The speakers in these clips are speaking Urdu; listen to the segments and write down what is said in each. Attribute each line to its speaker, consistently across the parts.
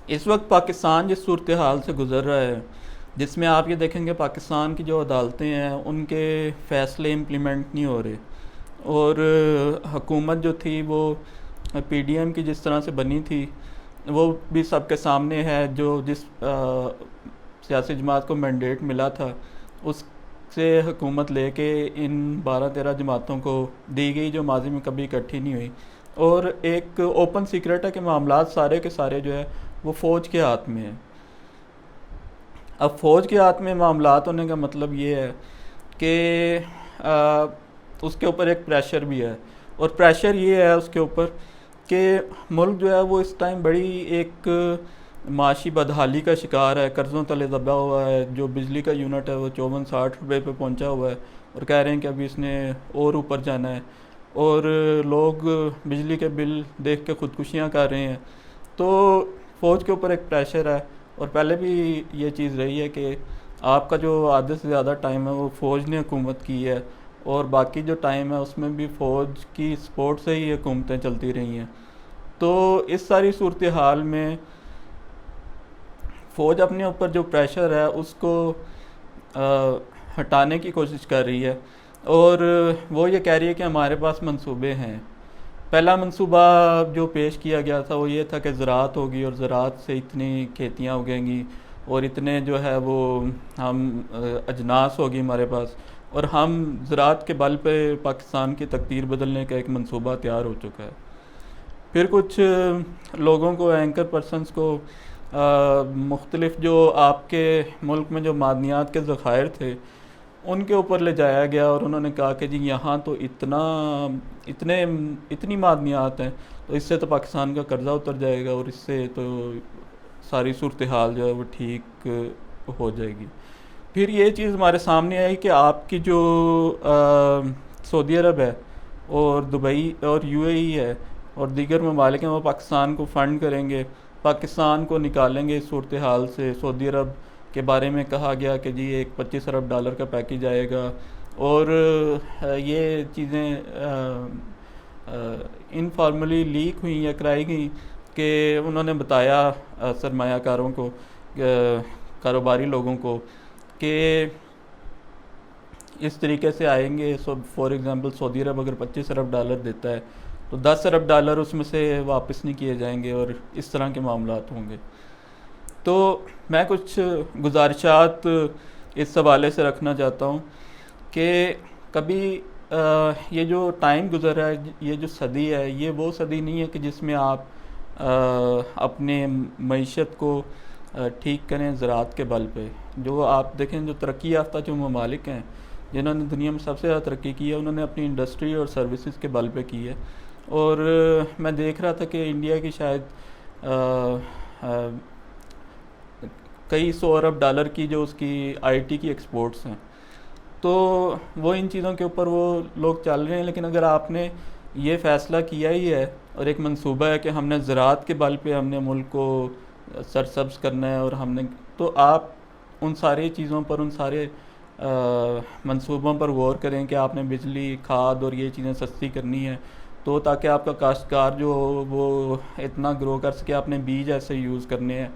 Speaker 1: اس وقت پاکستان جس صورتحال سے گزر رہا ہے، جس میں آپ یہ دیکھیں گے پاکستان کی جو عدالتیں ہیں ان کے فیصلے امپلیمنٹ نہیں ہو رہے، اور حکومت جو تھی وہ پی ڈی ایم کی جس طرح سے بنی تھی وہ بھی سب کے سامنے ہے، جو جس سیاسی جماعت کو مینڈیٹ ملا تھا اس سے حکومت لے کے ان 12-13 جماعتوں کو دی گئی، جو ماضی میں کبھی اکٹھی نہیں ہوئی۔ اور ایک اوپن سیکرٹ ہے کہ معاملات سارے کے سارے جو ہے وہ فوج کے ہاتھ میں ہیں۔ اب فوج کے ہاتھ میں معاملات ہونے کا مطلب یہ ہے کہ اس کے اوپر ایک پریشر بھی ہے، اور پریشر یہ ہے اس کے اوپر کہ ملک جو ہے وہ اس ٹائم بڑی ایک معاشی بدحالی کا شکار ہے، قرضوں تلے دبا ہوا ہے۔ جو بجلی کا یونٹ ہے وہ 54-60 روپے پہ پہنچا ہوا ہے، اور کہہ رہے ہیں کہ ابھی اس نے اور اوپر جانا ہے، اور لوگ بجلی کے بل دیکھ کے خودکشیاں کر رہے ہیں۔ تو فوج کے اوپر ایک پریشر ہے، اور پہلے بھی یہ چیز رہی ہے کہ آپ کا جو آدھے سے زیادہ ٹائم ہے وہ فوج نے حکومت کی ہے، اور باقی جو ٹائم ہے اس میں بھی فوج کی سپورٹ سے ہی حکومتیں چلتی رہی ہیں۔ تو اس ساری صورتحال میں فوج اپنے اوپر جو پریشر ہے اس کو ہٹانے کی کوشش کر رہی ہے، اور وہ یہ کہہ رہی ہے کہ ہمارے پاس منصوبے ہیں۔ پہلا منصوبہ جو پیش کیا گیا تھا وہ یہ تھا کہ زراعت ہوگی، اور زراعت سے اتنی کھیتیاں اگیں گی، اور اتنے جو ہے وہ ہم اجناس ہوگی ہمارے پاس، اور ہم زراعت کے بل پہ پاکستان کی تقدیر بدلنے کا ایک منصوبہ تیار ہو چکا ہے۔ پھر کچھ لوگوں کو، اینکر پرسنز کو، مختلف جو آپ کے ملک میں جو معدنیات کے ذخائر تھے ان کے اوپر لے جایا گیا، اور انہوں نے کہا کہ جی یہاں تو اتنی معدنیات ہیں، تو اس سے تو پاکستان کا قرضہ اتر جائے گا، اور اس سے تو ساری صورتحال جو ہے وہ ٹھیک ہو جائے گی۔ پھر یہ چیز ہمارے سامنے آئی کہ آپ کی جو سعودی عرب ہے اور دبئی اور یو اے ای ہے اور دیگر ممالک ہیں، وہ پاکستان کو فنڈ کریں گے، پاکستان کو نکالیں گے اس صورتحال سے۔ سعودی عرب کے بارے میں کہا گیا کہ جی ایک $25 ارب کا پیکیج آئے گا، اور یہ چیزیں انفارملی لیک ہوئیں یا کرائی گئیں کہ انہوں نے بتایا سرمایہ کاروں کو، کاروباری لوگوں کو، کہ اس طریقے سے آئیں گے۔ فار ایگزامپل سعودی عرب اگر $25 ارب دیتا ہے تو $10 ارب اس میں سے واپس نہیں کیے جائیں گے، اور اس طرح کے معاملات ہوں گے۔ تو میں کچھ گزارشات اس حوالے سے رکھنا چاہتا ہوں کہ کبھی یہ جو ٹائم گزر رہا ہے، یہ جو صدی ہے، یہ وہ صدی نہیں ہے کہ جس میں آپ اپنے معیشت کو ٹھیک کریں زراعت کے بل پہ۔ جو آپ دیکھیں جو ترقی یافتہ جو ممالک ہیں جنہوں نے دنیا میں سب سے زیادہ ترقی کی ہے، انہوں نے اپنی انڈسٹری اور سروسز کے بل پہ کی ہے، اور میں دیکھ رہا تھا کہ انڈیا کی شاید کئی $100 ارب کی جو اس کی آئی ٹی کی ایکسپورٹس ہیں، تو وہ ان چیزوں کے اوپر وہ لوگ چل رہے ہیں۔ لیکن اگر آپ نے یہ فیصلہ کیا ہی ہے اور ایک منصوبہ ہے کہ ہم نے زراعت کے بل پہ ہم نے ملک کو سرسبز کرنا ہے، اور ہم نے، تو آپ ان ساری چیزوں پر، ان سارے منصوبوں پر غور کریں کہ آپ نے بجلی، کھاد اور یہ چیزیں سستی کرنی ہے، تو تاکہ آپ کا کاشتکار جو ہو وہ اتنا گرو کر سکے۔ آپ نے بیج ایسے یوز کرنے ہیں،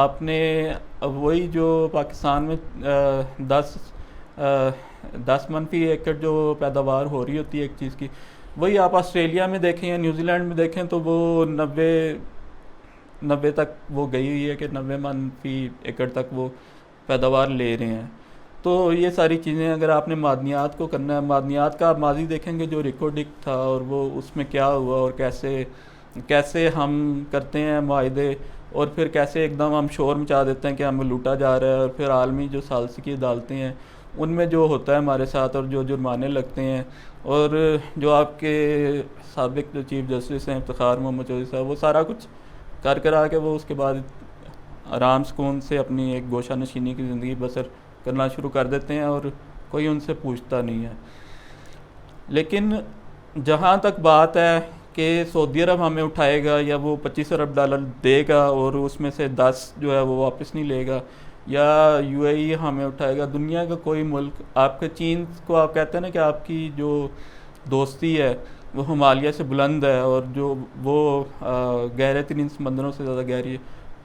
Speaker 1: آپ نے وہی جو پاکستان میں 10 منفی ایکڑ جو پیداوار ہو رہی ہوتی ہے ایک چیز کی، وہی آپ آسٹریلیا میں دیکھیں یا نیوزی لینڈ میں دیکھیں تو وہ 90 تک وہ گئی ہوئی ہے کہ 90 منفی ایکڑ تک وہ پیداوار لے رہے ہیں۔ تو یہ ساری چیزیں اگر آپ نے معدنیات کو کرنا ہے، معدنیات کا آپ ماضی دیکھیں گے جو ریکارڈک تھا، اور وہ اس میں کیا ہوا، اور کیسے ہم کرتے ہیں معاہدے، اور پھر کیسے ایک دم ہم شور مچا دیتے ہیں کہ ہمیں لوٹا جا رہا ہے، اور پھر عالمی جو ثالثی عدالتیں ہیں ان میں جو ہوتا ہے ہمارے ساتھ، اور جو جرمانے لگتے ہیں، اور جو آپ کے سابق جو چیف جسٹس ہیں افتخار محمد چودھری صاحب، وہ سارا کچھ کرا کے وہ اس کے بعد آرام سکون سے اپنی ایک گوشہ نشینی کی زندگی بسر کرنا شروع کر دیتے ہیں، اور کوئی ان سے پوچھتا نہیں ہے۔ لیکن جہاں تک بات ہے کہ سعودی عرب ہمیں اٹھائے گا یا وہ $25 ارب دے گا اور اس میں سے 10 جو ہے وہ واپس نہیں لے گا، یا یو اے ای ہمیں اٹھائے گا، دنیا کا کوئی ملک، آپ کے چین کو آپ کہتے ہیں نا کہ آپ کی جو دوستی ہے وہ ہمالیہ سے بلند ہے، اور جو وہ گہرے ترین سمندروں سے زیادہ گہری ہے،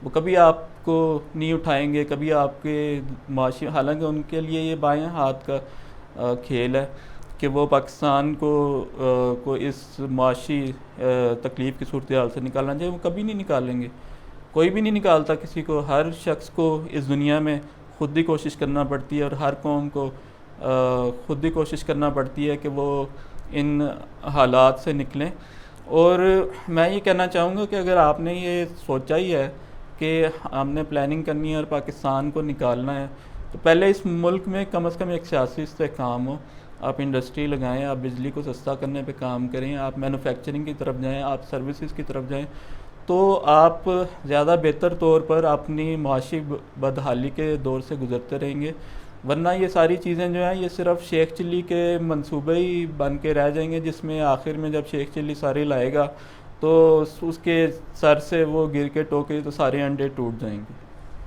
Speaker 1: وہ کبھی آپ کو نہیں اٹھائیں گے، کبھی آپ کے معاشی، حالانکہ ان کے لیے یہ بائیں ہاتھ کا کھیل ہے کہ وہ پاکستان کو اس معاشی تکلیف کی صورتحال سے نکالنا چاہیے، وہ کبھی نہیں نکالیں گے، کوئی بھی نہیں نکالتا کسی کو. ہر شخص کو اس دنیا میں خود ہی کوشش کرنا پڑتی ہے، اور ہر قوم کو خود ہی کوشش کرنا پڑتی ہے کہ وہ ان حالات سے نکلیں. اور میں یہ کہنا چاہوں گا کہ اگر آپ نے یہ سوچا ہی ہے کہ ہم نے پلاننگ کرنی ہے اور پاکستان کو نکالنا ہے، تو پہلے اس ملک میں کم از کم ایک سیاسی استحکام ہو. آپ انڈسٹری لگائیں، آپ بجلی کو سستا کرنے پہ کام کریں، آپ مینوفیکچرنگ کی طرف جائیں، آپ سروسز کی طرف جائیں، تو آپ زیادہ بہتر طور پر اپنی معاشی بدحالی کے دور سے گزرتے رہیں گے. ورنہ یہ ساری چیزیں جو ہیں یہ صرف شیخ چلی کے منصوبے ہی بن کے رہ جائیں گے، جس میں آخر میں جب شیخ چلی سارے لائے گا تو اس کے سر سے وہ گر کے ٹوکے تو سارے انڈے ٹوٹ جائیں گے.